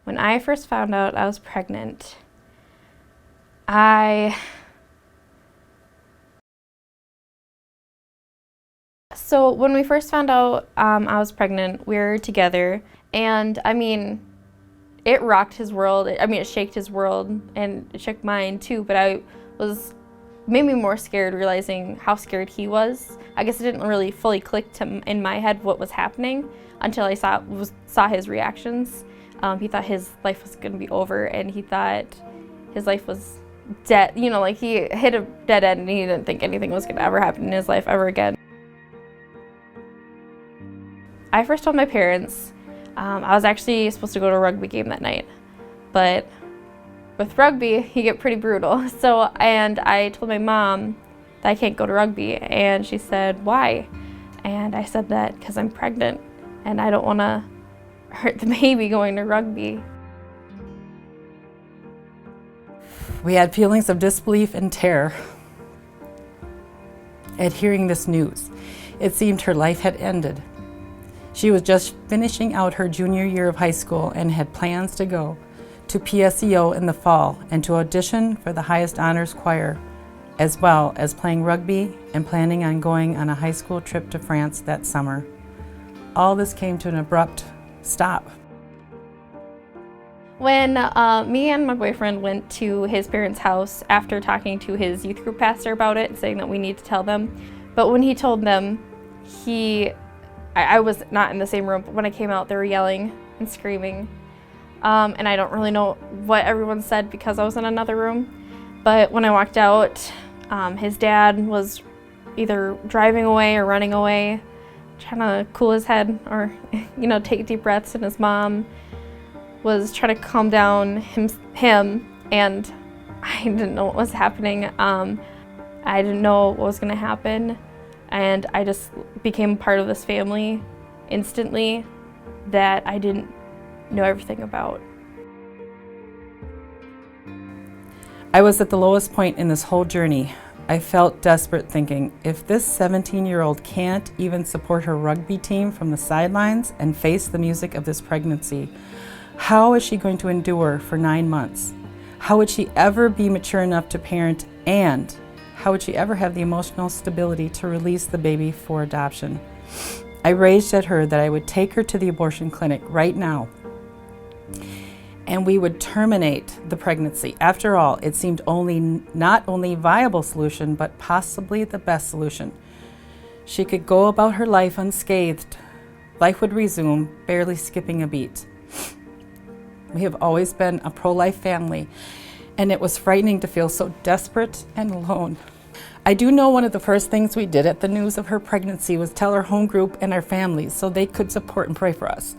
When I first found out I was pregnant, So when we first found out I was pregnant, we were together, and I mean, it rocked his world. I mean, it shook his world, and it shook mine too, but made me more scared, realizing how scared he was. I guess it didn't really fully click in my head what was happening until I saw his reactions. He thought his life was going to be over, and he thought his life was dead. You know, like he hit a dead end, and he didn't think anything was going to ever happen in his life ever again. I first told my parents. I was actually supposed to go to a rugby game that night, but with rugby, you get pretty brutal. And I told my mom that I can't go to rugby, and she said, "Why?" And I said that because I'm pregnant, and I don't want to hurt the baby going to rugby. We had feelings of disbelief and terror at hearing this news. It seemed her life had ended. She was just finishing out her junior year of high school and had plans to go to PSEO in the fall and to audition for the highest honors choir, as well as playing rugby and planning on going on a high school trip to France that summer. All this came to an abrupt stop. When me and my boyfriend went to his parents' house after talking to his youth group pastor about it, saying that we need to tell them, but when he told them, I was not in the same room, but when I came out, they were yelling and screaming. And I don't really know what everyone said because I was in another room. But when I walked out, his dad was either driving away or running away, trying to cool his head or, take deep breaths. And his mom was trying to calm down him. And I didn't know what was happening. I didn't know what was going to happen. And I just became part of this family instantly that I didn't know everything about. I was at the lowest point in this whole journey. I felt desperate, thinking, if this 17-year-old can't even support her rugby team from the sidelines and face the music of this pregnancy, how is she going to endure for 9 months? How would she ever be mature enough to parent, and how would she ever have the emotional stability to release the baby for adoption? I raged at her that I would take her to the abortion clinic right now, and we would terminate the pregnancy. After all, it seemed not only a viable solution, but possibly the best solution. She could go about her life unscathed. Life would resume, barely skipping a beat. We have always been a pro-life family, and it was frightening to feel so desperate and alone. I do know one of the first things we did at the news of her pregnancy was tell our home group and our families so they could support and pray for us.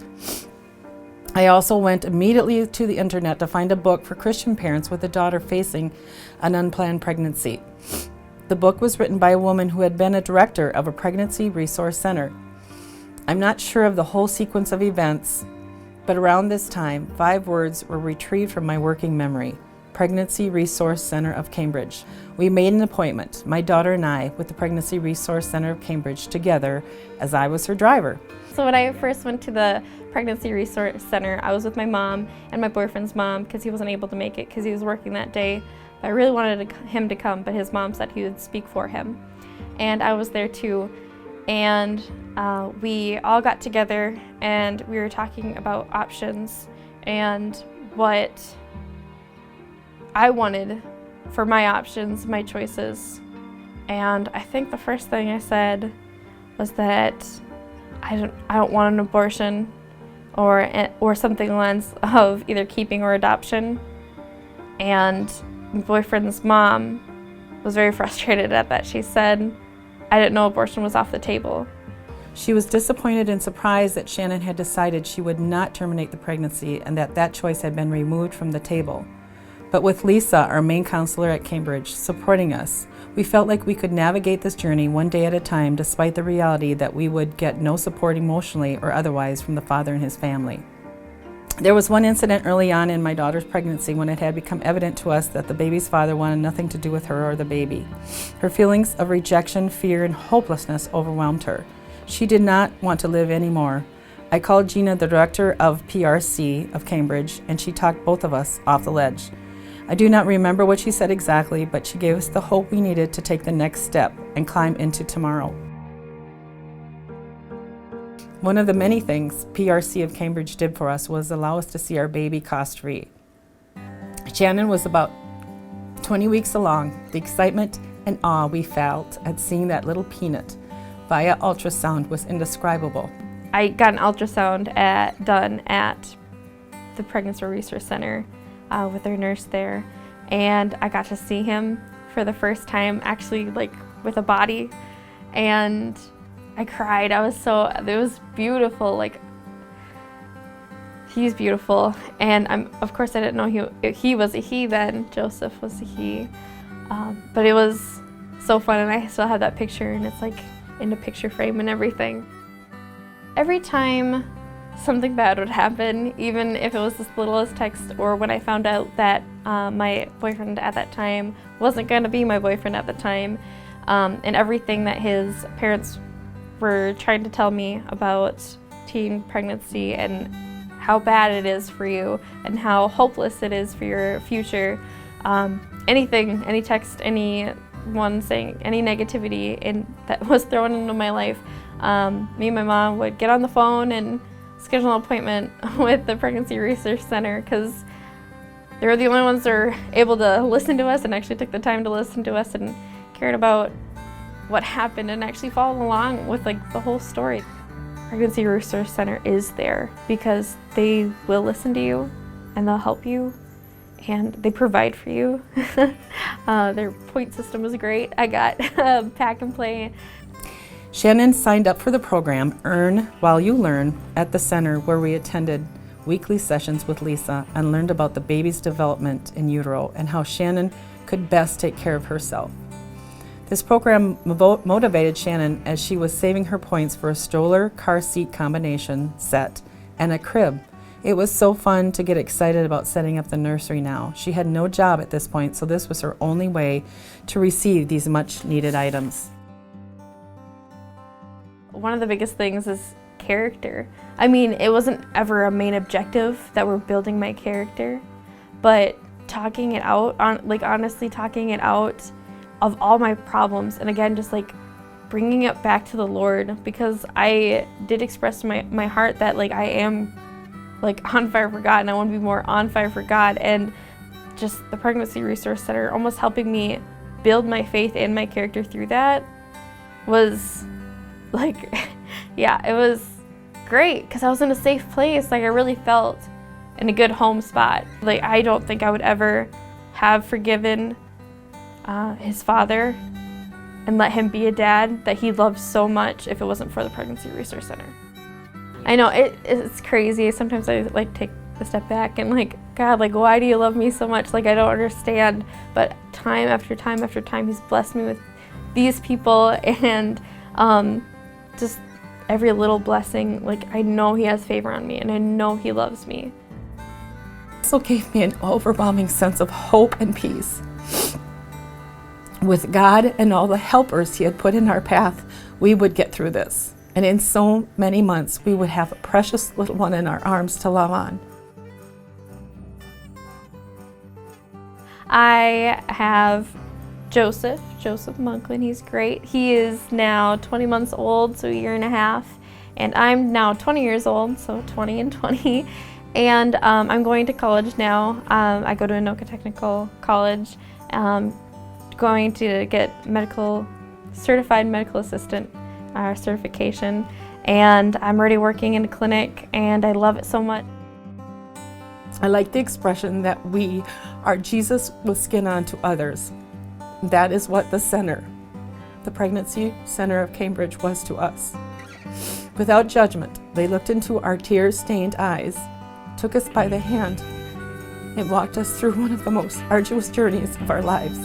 I also went immediately to the internet to find a book for Christian parents with a daughter facing an unplanned pregnancy. The book was written by a woman who had been a director of a pregnancy resource center. I'm not sure of the whole sequence of events, but around this time, 5 words were retrieved from my working memory: Pregnancy Resource Center of Cambridge. We made an appointment, my daughter and I, with the Pregnancy Resource Center of Cambridge together, as I was her driver. So when I first went to the Pregnancy Resource Center, I was with my mom and my boyfriend's mom because he wasn't able to make it because he was working that day. I really wanted him to come, but his mom said he would speak for him. And I was there too. And we all got together and we were talking about options and what I wanted for my options, my choices. And I think the first thing I said was that I don't want an abortion or something along the lines of either keeping or adoption. And my boyfriend's mom was very frustrated at that. She said I didn't know abortion was off the table. She was disappointed and surprised that Shannan had decided she would not terminate the pregnancy and that choice had been removed from the table. But with Lisa, our main counselor at Cambridge, supporting us, we felt like we could navigate this journey one day at a time, despite the reality that we would get no support emotionally or otherwise from the father and his family. There was one incident early on in my daughter's pregnancy when it had become evident to us that the baby's father wanted nothing to do with her or the baby. Her feelings of rejection, fear, and hopelessness overwhelmed her. She did not want to live anymore, I called Gina, the director of PRC of Cambridge, and she talked both of us off the ledge. I do not remember what she said exactly, but she gave us the hope we needed to take the next step and climb into tomorrow. One of the many things PRC of Cambridge did for us was allow us to see our baby cost-free. Shannan was about 20 weeks along. The excitement and awe we felt at seeing that little peanut via ultrasound was indescribable. I got an ultrasound done at the Pregnancy Resource Center with their nurse there, and I got to see him for the first time, actually like with a body, and I cried. It was beautiful. Like, he's beautiful, and of course I didn't know he was a he then. Joseph was a he, but it was so fun, and I still have that picture, and it's like in the picture frame and everything. Every time something bad would happen, even if it was as little as text, or when I found out that my boyfriend at that time wasn't going to be my boyfriend at the time, and everything that his parents were trying to tell me about teen pregnancy and how bad it is for you and how hopeless it is for your future. Anything, any text, anyone saying any negativity that was thrown into my life, me and my mom would get on the phone and schedule an appointment with the Pregnancy Resource Center, because they were the only ones that were able to listen to us and actually took the time to listen to us and cared about what happened and actually followed along with like the whole story. Pregnancy Resource Center is there because they will listen to you and they'll help you and they provide for you. Their point system was great. I got pack and play. Shannan signed up for the program Earn While You Learn at the center, where we attended weekly sessions with Lisa and learned about the baby's development in utero and how Shannan could best take care of herself. This program motivated Shannan as she was saving her points for a stroller car seat combination set and a crib. It was so fun to get excited about setting up the nursery now. She had no job at this point, so this was her only way to receive these much needed items. One of the biggest things is character. I mean, it wasn't ever a main objective that we're building my character, but talking it out, honestly talking it out of all my problems, and again, just like bringing it back to the Lord, because I did express to my heart that like I am like on fire for God and I want to be more on fire for God, and just the Pregnancy Resource Center almost helping me build my faith and my character through that was like, yeah, it was great because I was in a safe place. Like I really felt in a good home spot. Like I don't think I would ever have forgiven his father and let him be a dad that he loved so much if it wasn't for the Pregnancy Resource Center. I know it's crazy. Sometimes I like take a step back and like, God, like why do you love me so much? Like I don't understand. But time after time after time, he's blessed me with these people, and just every little blessing, like I know he has favor on me and I know he loves me. It also gave me an overwhelming sense of hope and peace. With God and all the helpers he had put in our path, we would get through this. And in so many months, we would have a precious little one in our arms to love on. I have Joseph Monklin. He's great. He is now 20 months old, so a year and a half. And I'm now 20 years old, so 20 and 20. And I'm going to college now. I go to Anoka Technical College. Going to get certified medical assistant certification, and I'm already working in a clinic and I love it so much. I like the expression that we are Jesus with skin on to others. That is what the center, the Pregnancy Center of Cambridge, was to us. Without judgment, they looked into our tear-stained eyes, took us by the hand, and walked us through one of the most arduous journeys of our lives.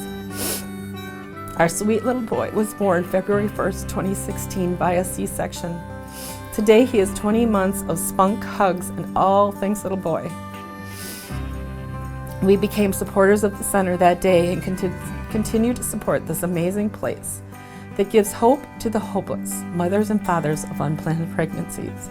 Our sweet little boy was born February 1st, 2016 via C-section. Today he is 20 months of spunk, hugs, and all things little boy. We became supporters of the center that day and continue to support this amazing place that gives hope to the hopeless, mothers and fathers of unplanned pregnancies.